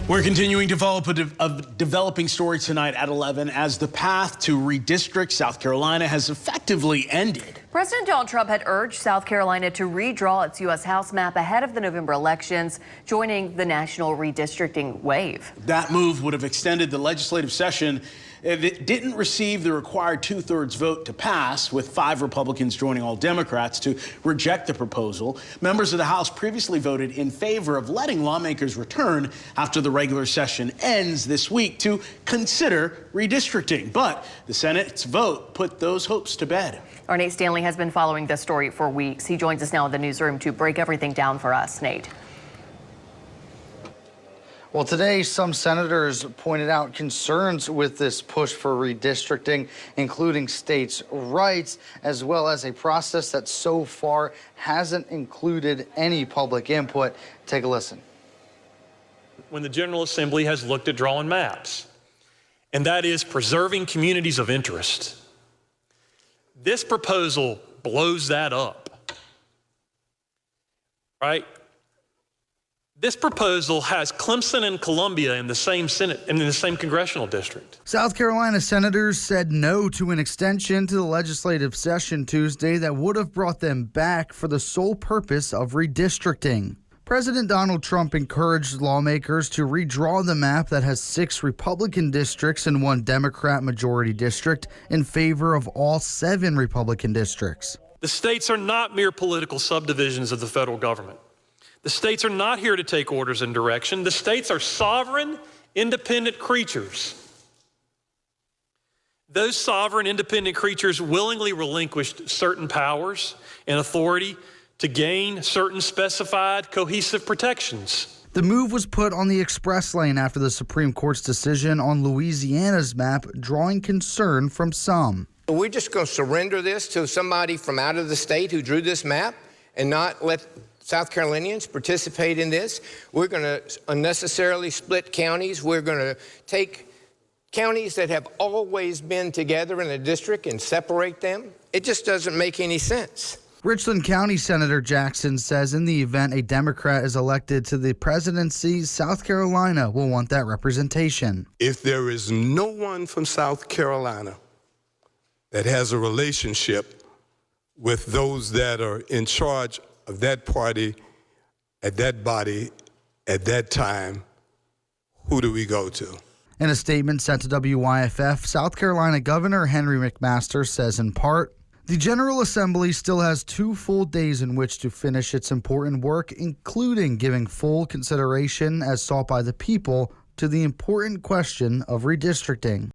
We're continuing to follow up a developing story tonight at 11 as the path to redistrict South Carolina has effectively ended. President Donald Trump had urged South Carolina to redraw its U.S. House map ahead of the November elections, joining the national redistricting wave. That move would have extended the legislative session if it didn't receive the required 2/3 vote to pass, with 5 Republicans joining all Democrats to reject the proposal. Members of the House previously voted in favor of letting lawmakers return after the regular session ends this week to consider redistricting. But the Senate's vote put those hopes to bed. Our Nate Stanley has been following this story for weeks. He joins us now in the newsroom to break everything down for us. Nate. Well, today, some senators pointed out concerns with this push for redistricting, including states' rights, as well as a process that so far hasn't included any public input. Take a listen. When the General Assembly has looked at drawing maps, and that is preserving communities of interest. This proposal blows that up, right? This proposal has Clemson and Columbia in the same Senate and in the same congressional district. South Carolina senators said no to an extension to the legislative session Tuesday that would have brought them back for the sole purpose of redistricting. President Donald Trump encouraged lawmakers to redraw the map that has 6 Republican districts and 1 Democrat majority district in favor of all 7 Republican districts. The states are not mere political subdivisions of the federal government. The states are not here to take orders and direction. The states are sovereign, independent creatures. Those sovereign, independent creatures willingly relinquished certain powers and authority to gain certain specified cohesive protections. The move was put on the express lane after the Supreme Court's decision on Louisiana's map, drawing concern from some. We're just going to surrender this to somebody from out of the state who drew this map and not let South Carolinians participate in this. We're going to unnecessarily split counties. We're going to take counties that have always been together in a district and separate them. It just doesn't make any sense. Richland County Senator Jackson says in the event a Democrat is elected to the presidency, South Carolina will want that representation. If there is no one from South Carolina that has a relationship with those that are in charge of that party, at that body, at that time, who do we go to? In a statement sent to WYFF, South Carolina Governor Henry McMaster says in part, the General Assembly still has 2 full days in which to finish its important work, including giving full consideration, as sought by the people, to the important question of redistricting.